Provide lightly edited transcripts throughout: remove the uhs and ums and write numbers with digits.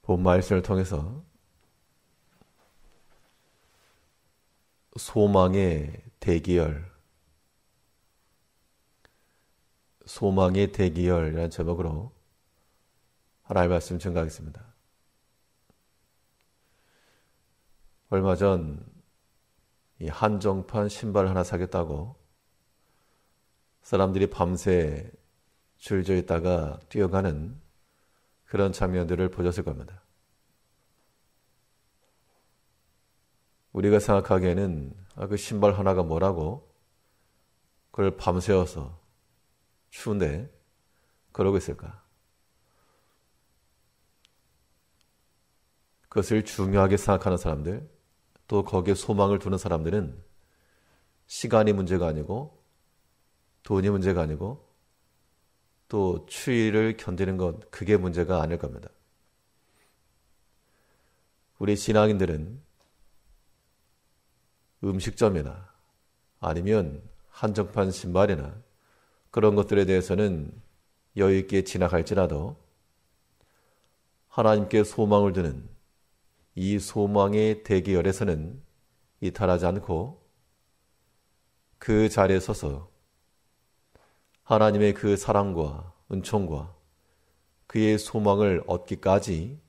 본 말씀을 통해서 소망의 대기열이라는 제목으로 하나님의 말씀 증거하겠습니다. 얼마 전 이 한정판 신발을 하나 사겠다고 사람들이 밤새 줄져 있다가 뛰어가는 그런 장면들을 보셨을 겁니다. 우리가 생각하기에는 그 신발 하나가 뭐라고 그걸 밤새워서 추운데 그러고 있을까? 그것을 중요하게 생각하는 사람들, 또 거기에 소망을 두는 사람들은 시간이 문제가 아니고 돈이 문제가 아니고 또 추위를 견디는 것, 그게 문제가 아닐 겁니다. 우리 신앙인들은 음식점이나 아니면 한정판 신발이나 그런 것들에 대해서는 여유 있게 지나갈지라도 하나님께 소망을 두는 이 소망의 대기열에서는 이탈하지 않고 그 자리에 서서 하나님의 그 사랑과 은총과 그의 소망을 얻기까지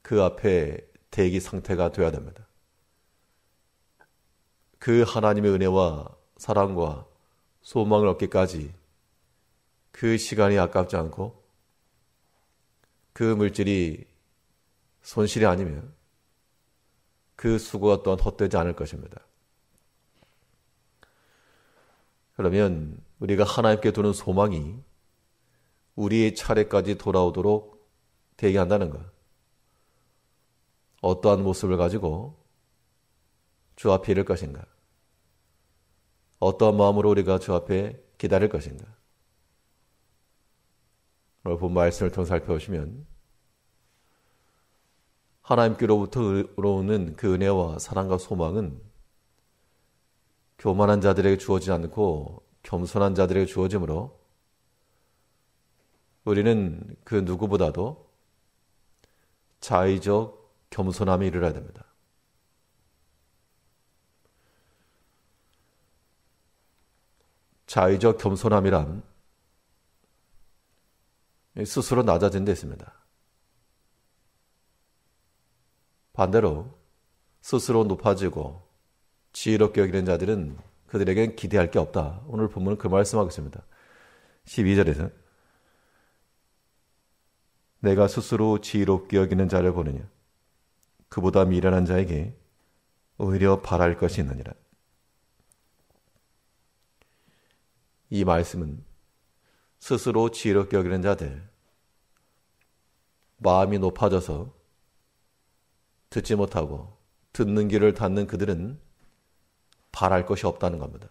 그 앞에 대기 상태가 되어야 됩니다. 그 하나님의 은혜와 사랑과 소망을 얻기까지 그 시간이 아깝지 않고 그 물질이 손실이 아니면 그 수고가 또한 헛되지 않을 것입니다. 그러면 우리가 하나님께 두는 소망이 우리의 차례까지 돌아오도록 대기한다는 것. 어떠한 모습을 가지고 주 앞에 이를 것인가? 어떠한 마음으로 우리가 주 앞에 기다릴 것인가? 오늘 본 말씀을 통해 살펴보시면 하나님께로부터 오는 그 은혜와 사랑과 소망은 교만한 자들에게 주어지지 않고 겸손한 자들에게 주어지므로 우리는 그 누구보다도 자의적 겸손함에 이르러야 됩니다. 자의적 겸손함이란 스스로 낮아진 데 있습니다. 반대로 스스로 높아지고 지혜롭게 여기는 자들은 그들에겐 기대할 게 없다. 오늘 본문은 그 말씀하겠습니다. 12절에서 내가 스스로 지혜롭게 여기는 자를 보느냐 그보다 미련한 자에게 오히려 바랄 것이 있느니라. 이 말씀은 스스로 지혜롭게 여기는 자들, 마음이 높아져서 듣지 못하고 듣는 귀를 닫는 그들은 바랄 것이 없다는 겁니다.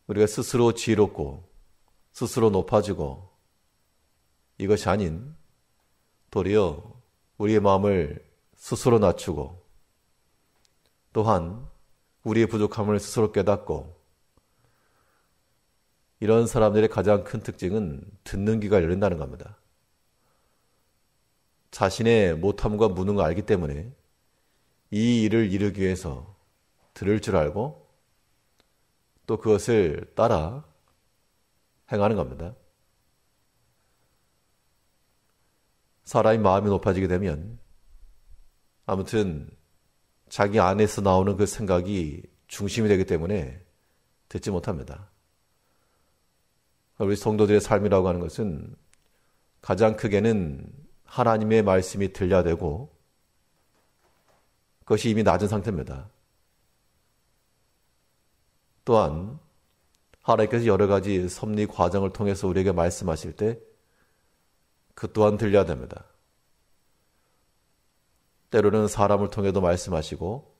우리가 스스로 지혜롭고 스스로 높아지고 이것이 아닌 도리어 우리의 마음을 스스로 낮추고 또한 우리의 부족함을 스스로 깨닫고 이런 사람들의 가장 큰 특징은 듣는 귀가 열린다는 겁니다. 자신의 못함과 무능을 알기 때문에 이 일을 이루기 위해서 들을 줄 알고 또 그것을 따라 행하는 겁니다. 사람이 마음이 높아지게 되면 아무튼 자기 안에서 나오는 그 생각이 중심이 되기 때문에 듣지 못합니다. 우리 성도들의 삶이라고 하는 것은 가장 크게는 하나님의 말씀이 들려야 되고 그것이 이미 낮은 상태입니다. 또한 하나님께서 여러 가지 섭리 과정을 통해서 우리에게 말씀하실 때 그 또한 들려야 됩니다. 때로는 사람을 통해도 말씀하시고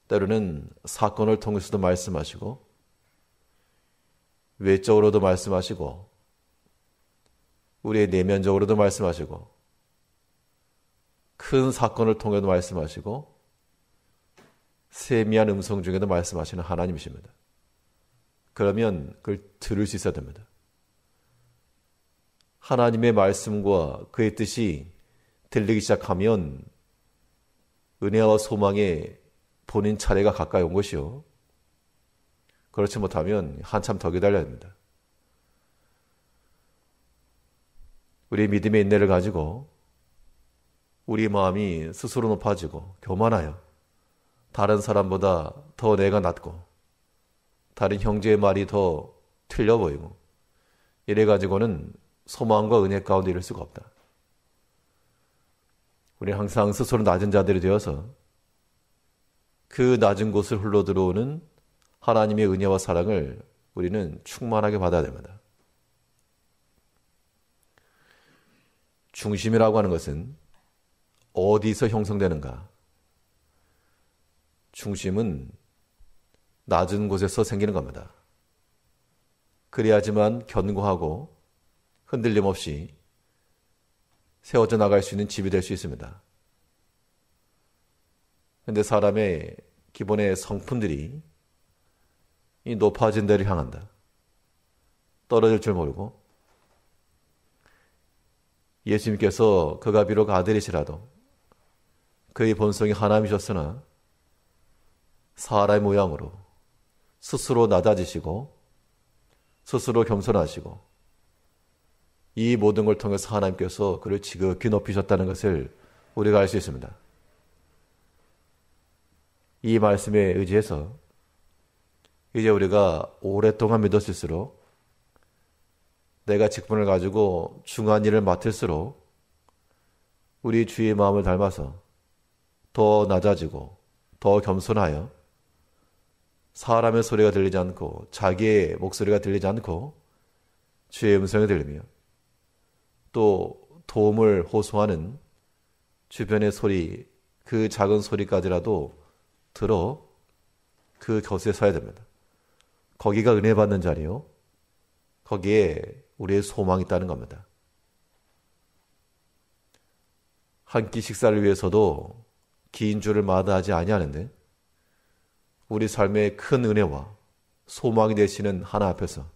때로는 사건을 통해서도 말씀하시고 외적으로도 말씀하시고 우리의 내면적으로도 말씀하시고 큰 사건을 통해도 말씀하시고 세미한 음성 중에도 말씀하시는 하나님이십니다. 그러면 그걸 들을 수 있어야 됩니다. 하나님의 말씀과 그의 뜻이 들리기 시작하면 은혜와 소망에 본인 차례가 가까이 온 것이요. 그렇지 못하면 한참 더 기다려야 합니다. 우리 믿음의 인내를 가지고 우리 마음이 스스로 높아지고 교만하여 다른 사람보다 더 내가 낫고 다른 형제의 말이 더 틀려 보이고 이래 가지고는 소망과 은혜 가운데 이를 수가 없다. 우리는 항상 스스로 낮은 자들이 되어서 그 낮은 곳을 흘러 들어오는 하나님의 은혜와 사랑을 우리는 충만하게 받아야 됩니다. 중심이라고 하는 것은 어디서 형성되는가? 중심은 낮은 곳에서 생기는 겁니다. 그래야지만 견고하고 흔들림 없이 세워져 나갈 수 있는 집이 될 수 있습니다. 그런데 사람의 기본의 성품들이 이 높아진 데를 향한다. 떨어질 줄 모르고 예수님께서 그가 비록 아들이시라도 그의 본성이 하나님이셨으나 사람의 모양으로 스스로 낮아지시고 스스로 겸손하시고 이 모든 걸 통해서 하나님께서 그를 지극히 높이셨다는 것을 우리가 알 수 있습니다. 이 말씀에 의지해서 이제 우리가 오랫동안 믿었을수록 내가 직분을 가지고 중한 일을 맡을수록 우리 주의 마음을 닮아서 더 낮아지고 더 겸손하여 사람의 소리가 들리지 않고 자기의 목소리가 들리지 않고 주의 음성이 들리며 또 도움을 호소하는 주변의 소리, 그 작은 소리까지라도 들어 그 곁에 서야 됩니다. 거기가 은혜 받는 자리요. 거기에 우리의 소망이 있다는 겁니다. 한 끼 식사를 위해서도 긴 줄을 마다하지 아니하는데 우리 삶의 큰 은혜와 소망이 되시는 하나 앞에서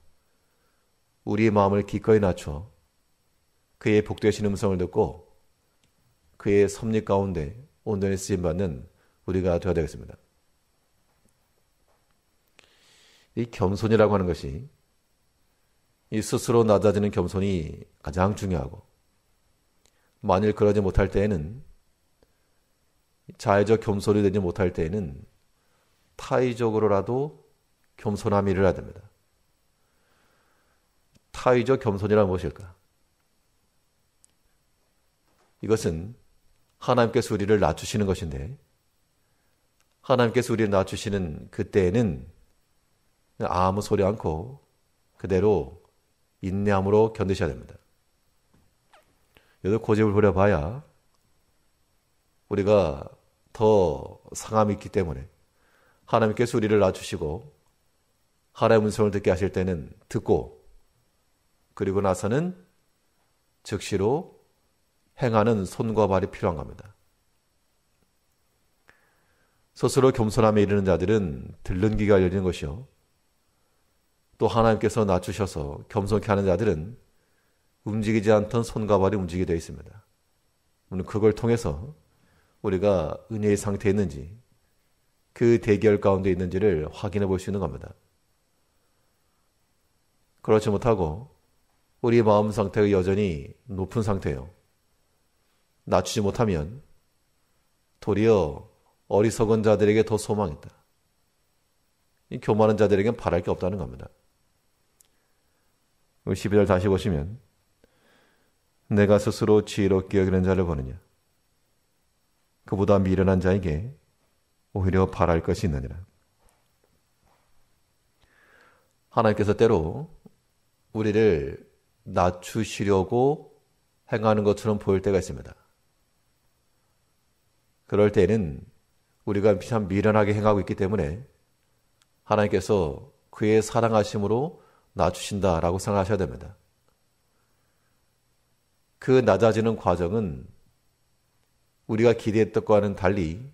우리의 마음을 기꺼이 낮춰 그의 복되신 음성을 듣고 그의 섭리 가운데 온전히 쓰임받는 우리가 되어야 되겠습니다. 이 겸손이라고 하는 것이 이 스스로 낮아지는 겸손이 가장 중요하고 만일 그러지 못할 때에는 자의적 겸손이 되지 못할 때에는 타의적으로라도 겸손함이 일어나야 됩니다. 타의적 겸손이란 무엇일까? 이것은 하나님께서 우리를 낮추시는 것인데 하나님께서 우리를 낮추시는 그때에는 아무 소리 않고 그대로 인내함으로 견디셔야 됩니다. 여기서 고집을 부려봐야 우리가 더 상함이 있기 때문에 하나님께서 우리를 낮추시고 하나님의 음성을 듣게 하실 때는 듣고 그리고 나서는 즉시로 행하는 손과 발이 필요한 겁니다. 스스로 겸손함에 이르는 자들은 들른 귀가 열리는 것이요. 또 하나님께서 낮추셔서 겸손케 하는 자들은 움직이지 않던 손과 발이 움직이게 되어 있습니다. 오늘 그걸 통해서 우리가 은혜의 상태에 있는지 그 대결 가운데 있는지를 확인해 볼 수 있는 겁니다. 그렇지 못하고 우리 마음 상태가 여전히 높은 상태예요. 낮추지 못하면 도리어 어리석은 자들에게 더 소망이 있다. 이 교만한 자들에게는 바랄 게 없다는 겁니다. 12절 다시 보시면 내가 스스로 지혜롭게 여기는 자를 보느냐 그보다 미련한 자에게 오히려 바랄 것이 있느니라. 하나님께서 때로 우리를 낮추시려고 행하는 것처럼 보일 때가 있습니다. 그럴 때는 우리가 참 미련하게 행하고 있기 때문에 하나님께서 그의 사랑하심으로 낮추신다라고 생각하셔야 됩니다. 그 낮아지는 과정은 우리가 기대했던 것과는 달리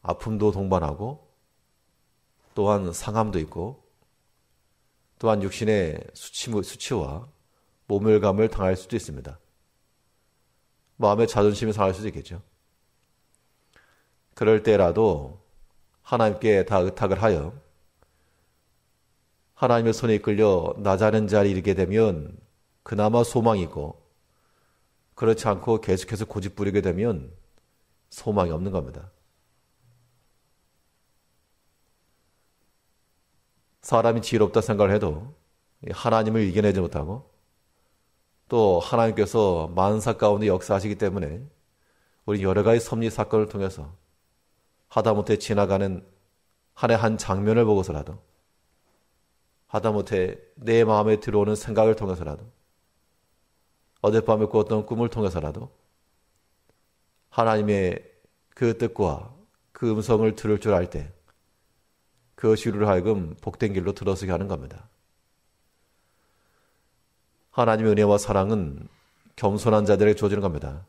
아픔도 동반하고 또한 상함도 있고 또한 육신의 수치와 모멸감을 당할 수도 있습니다. 마음의 자존심이 상할 수도 있겠죠. 그럴 때라도 하나님께 다 의탁을 하여 하나님의 손에 이끌려 나자는 자리에 이르게 되면 그나마 소망이 있고, 그렇지 않고 계속해서 고집부리게 되면 소망이 없는 겁니다. 사람이 지혜롭다 생각을 해도 하나님을 이겨내지 못하고, 또 하나님께서 만사 가운데 역사하시기 때문에 우리 여러 가지 섭리 사건을 통해서 하다못해 지나가는 한 해 한 장면을 보고서라도, 하다못해 내 마음에 들어오는 생각을 통해서라도, 어젯밤에 꾸었던 꿈을 통해서라도 하나님의 그 뜻과 그 음성을 들을 줄 알 때 그것이 우리를 하여금 복된 길로 들어서게 하는 겁니다. 하나님의 은혜와 사랑은 겸손한 자들에게 주어지는 겁니다.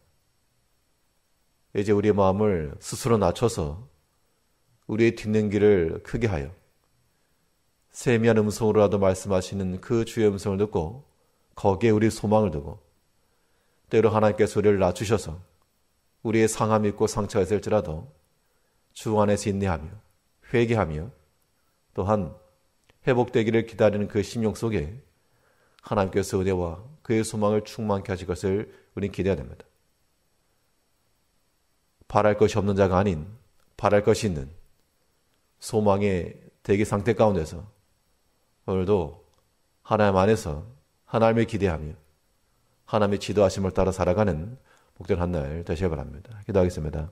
이제 우리의 마음을 스스로 낮춰서 우리의 딛는 길을 크게 하여 세미한 음성으로라도 말씀하시는 그 주의 음성을 듣고 거기에 우리 소망을 두고, 때로 하나님께서 우리를 낮추셔서 우리의 상함이 있고 상처가 있을지라도 주 안에서 인내하며 회개하며 또한 회복되기를 기다리는 그 심령 속에 하나님께서 은혜와 그의 소망을 충만케 하실 것을 우리는 기대해야 됩니다. 바랄 것이 없는 자가 아닌 바랄 것이 있는 소망의 대기 상태 가운데서 오늘도 하나님 안에서 하나님을 기대하며 하나님의 지도하심을 따라 살아가는 복된 한 날 되시기 바랍니다. 기도하겠습니다.